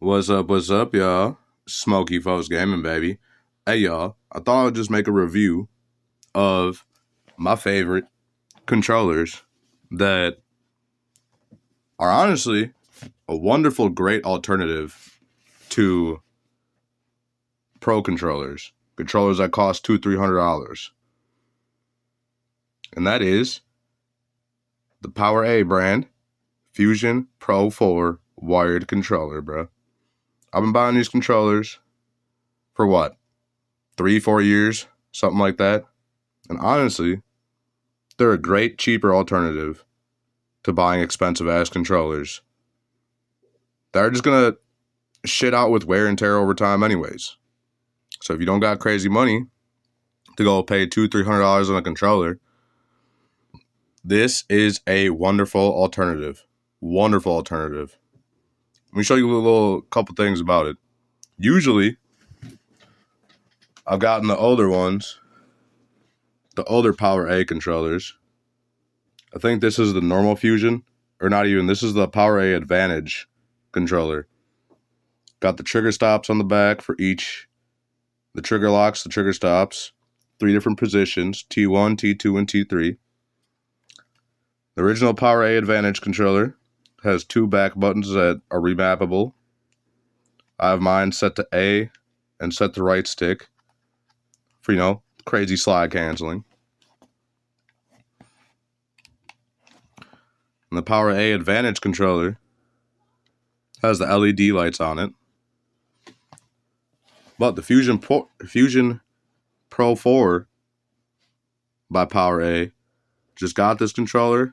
What's up, y'all? Smoky Folks Gaming, baby. Hey, y'all, I thought I'd just make a review of my favorite controllers that are honestly a wonderful, great alternative to pro controllers. Controllers that cost $200-300. And that is the Power A brand Fusion Pro 4 wired controller, bro. I've been buying these controllers for what? 3-4 years? Something like that. And honestly, they're a great, cheaper alternative to buying expensive ass controllers. They're just gonna shit out with wear and tear over time, anyways. So if you don't got crazy money to go pay $200-300 on a controller, this is a wonderful alternative. Wonderful alternative. Let me show you a little couple things about it. Usually, I've gotten the older ones, the older Power A controllers. I think this is the normal Fusion, or not even. This is the Power A Advantage controller. Got the trigger stops on the back for each. The trigger locks, the trigger stops. 3 different positions, T1, T2, and T3. The original Power A Advantage controller has 2 back buttons that are remappable. I have mine set to A and set to right stick for, crazy slide canceling. And the Power A Advantage controller has the LED lights on it. But the Fusion Pro 4 by Power A just got this controller.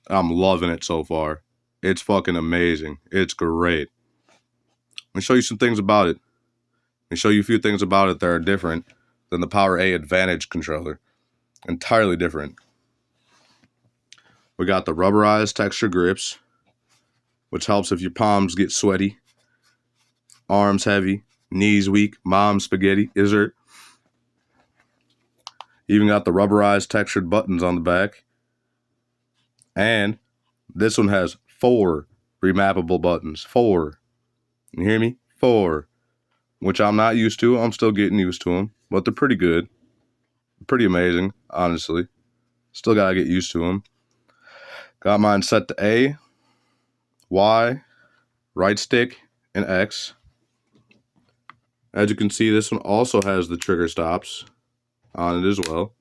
I'm loving it so far. It's fucking amazing. It's great. Let me show you some things about it. Let me show you a few things about it that are different than the Power A Advantage controller. Entirely different. We got the rubberized texture grips, which helps if your palms get sweaty, arms heavy, knees weak, mom spaghetti, is there? Even got the rubberized textured buttons on the back. And this one has 4 remappable buttons. 4. You hear me? 4. Which I'm not used to. I'm still getting used to them. But they're pretty good. Pretty amazing, honestly. Still gotta get used to them. Got mine set to A, Y, right stick, and X. As you can see, this one also has the trigger stops on it as well.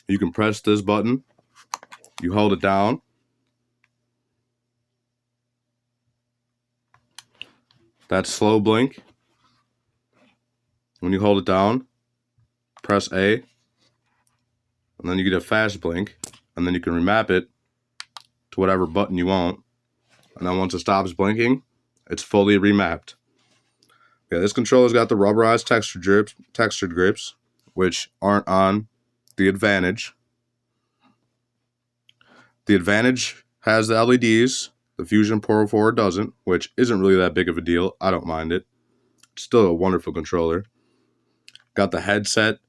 You can press this button. You hold it down. That's slow blink. When you hold it down, press A, and then you get a fast blink, and then you can remap it to whatever button you want. And then once it stops blinking, it's fully remapped. Yeah, this controller's got the rubberized textured grips, which aren't on the Advantage. The Advantage has the LEDs. The Fusion Pro 4 doesn't, which isn't really that big of a deal. I don't mind it. It's still a wonderful controller. Got the headset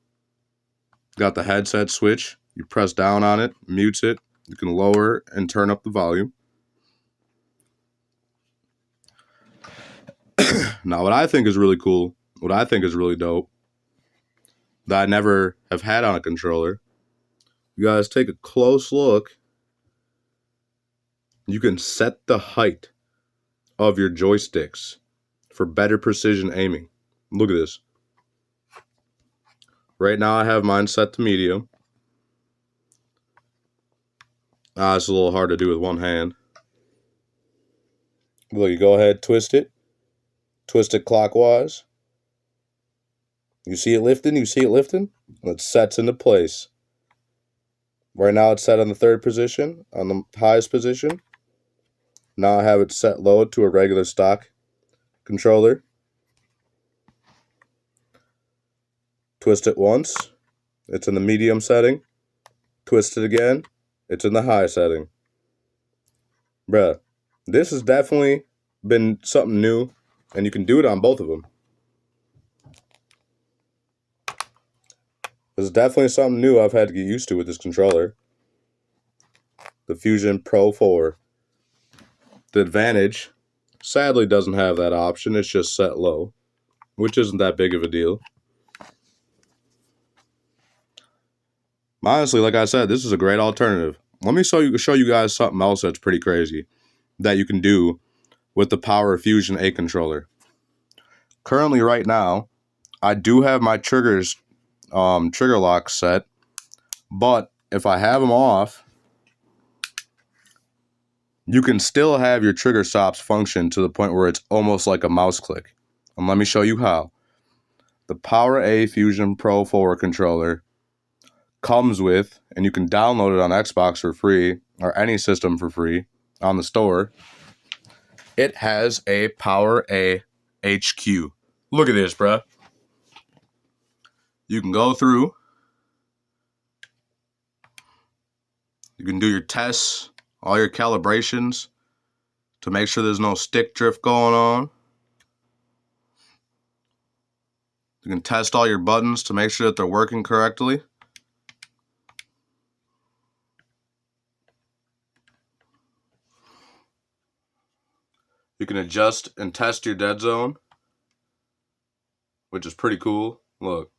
switch. You press down on it, mutes it. You can lower and turn up the volume. Now, what I think is really cool, what I think is really dope, that I never have had on a controller, you guys take a close look. You can set the height of your joysticks for better precision aiming. Look at this. Right now I have mine set to medium. It's a little hard to do with one hand. Look, you go ahead, twist it clockwise. You see it lifting? It sets into place. Right now it's set on the 3rd position, on the highest position. Now I have it set low to a regular stock controller. Twist it once, it's in the medium setting. Twist it again, it's in the high setting. Bruh, this has definitely been something new, and you can do it on both of them. This is definitely something new I've had to get used to with this controller. The Fusion Pro 4. The Advantage sadly doesn't have that option. It's just set low, which isn't that big of a deal. Honestly, like I said, this is a great alternative. Let me show you guys something else that's pretty crazy that you can do with the Power Fusion A controller. Currently, right now, I do have my trigger locks set, but if I have them off, you can still have your trigger stops function to the point where it's almost like a mouse click. And let me show you how. The Power A Fusion Pro 4 controller comes with, and you can download it on Xbox for free or any system for free on the store. It has a Power A HQ. Look at this, bruh. You can go through. You can do your tests, all your calibrations to make sure there's no stick drift going on. You can test all your buttons to make sure that they're working correctly. You can adjust and test your dead zone, which is pretty cool. Look.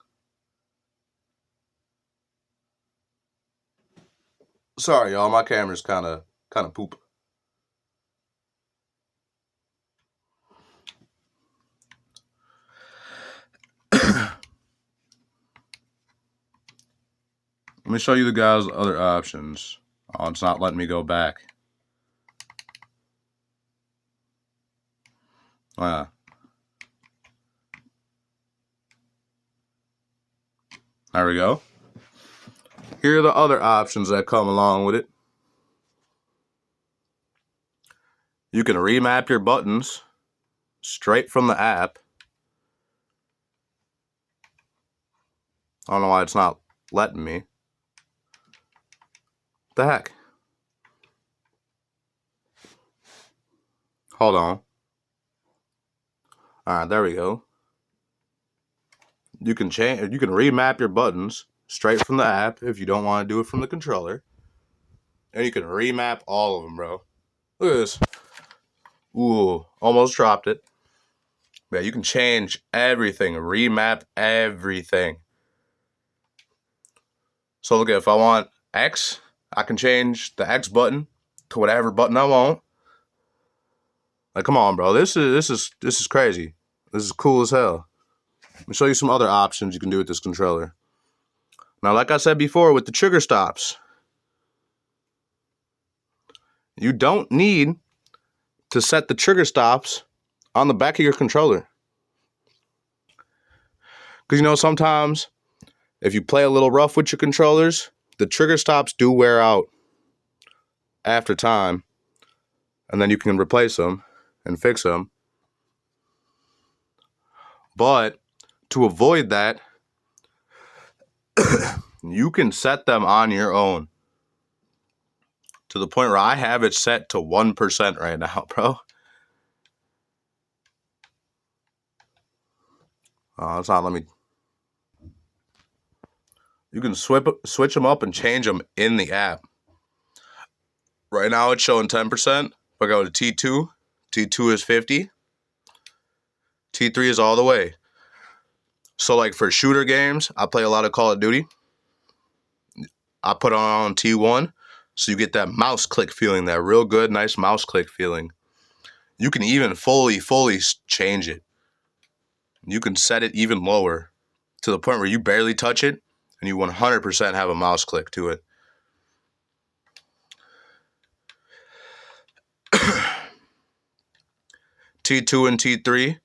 Sorry, y'all. My camera's kind of poop. Let me show you the guys' other options. Oh, it's not letting me go back. Oh, yeah. There we go. Here are the other options that come along with it. You can remap your buttons straight from the app. I don't know why it's not letting me. What the heck? Hold on. Alright, there we go. You can remap your buttons straight from the app if you don't want to do it from the controller. And you can remap all of them, bro. Look at this. Ooh, almost dropped it. Yeah, you can change everything, remap everything. So look, if I want X, I can change the X button to whatever button I want. Like, come on, bro. This is crazy. This is cool as hell. Let me show you some other options you can do with this controller. Now, like I said before, with the trigger stops, you don't need to set the trigger stops on the back of your controller. Because, you know, sometimes if you play a little rough with your controllers, the trigger stops do wear out after time. And then you can replace them and fix them. But to avoid that, you can set them on your own. To the point where I have it set to 1% right now, bro. It's not letting me. You can switch them up and change them in the app. Right now it's showing 10%. If I go to T2, T2 is 50. T3 is all the way. So like for shooter games, I play a lot of Call of Duty. I put on T1, so you get that mouse click feeling, that real good, nice mouse click feeling. You can even fully change it. You can set it even lower to the point where you barely touch it and you 100% have a mouse click to it. T2 and T3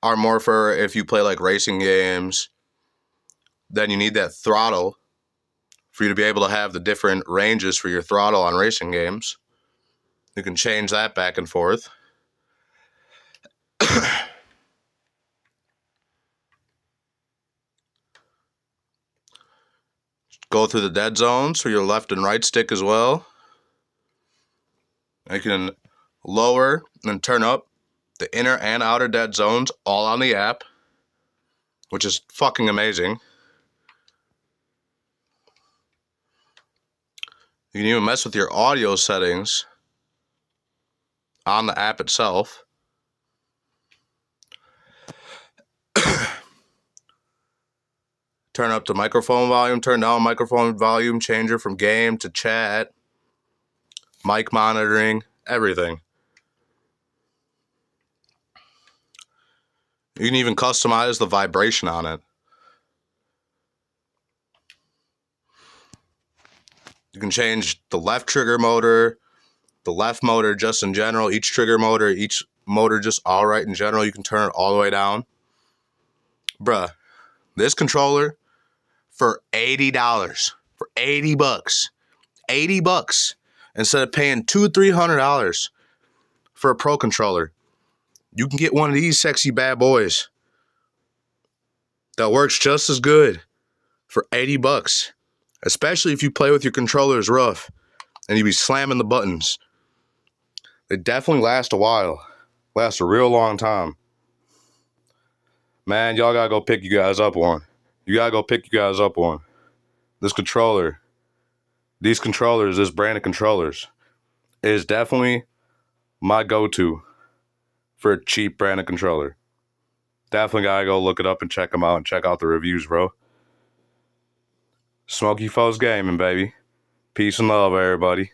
are more for if you play like racing games, then you need that throttle for you to be able to have the different ranges for your throttle on racing games. You can change that back and forth. Go through the dead zones for your left and right stick as well. You can lower and turn up the inner and outer dead zones all on the app, which is fucking amazing. You can even mess with your audio settings on the app itself. Turn up the microphone volume, turn down microphone volume, changer from game to chat, mic monitoring, everything. You can even customize the vibration on it. You can change the left trigger motor, the left motor just in general, each trigger motor, each motor just all right in general. You can turn it all the way down. Bruh, this controller for $80, for $80, $80 instead of paying $200-$300 for a pro controller. You can get one of these sexy bad boys that works just as good for $80, especially if you play with your controllers rough and you be slamming the buttons. They definitely last a while, last a real long time. Man, y'all gotta go pick you guys up one. You gotta go pick you guys up one. This controller, these controllers, this brand of controllers is definitely my go-to for a cheap brand of controller. Definitely gotta go look it up and check them out and check out the reviews, bro. Smokey Foes Gaming, baby. Peace and love, everybody.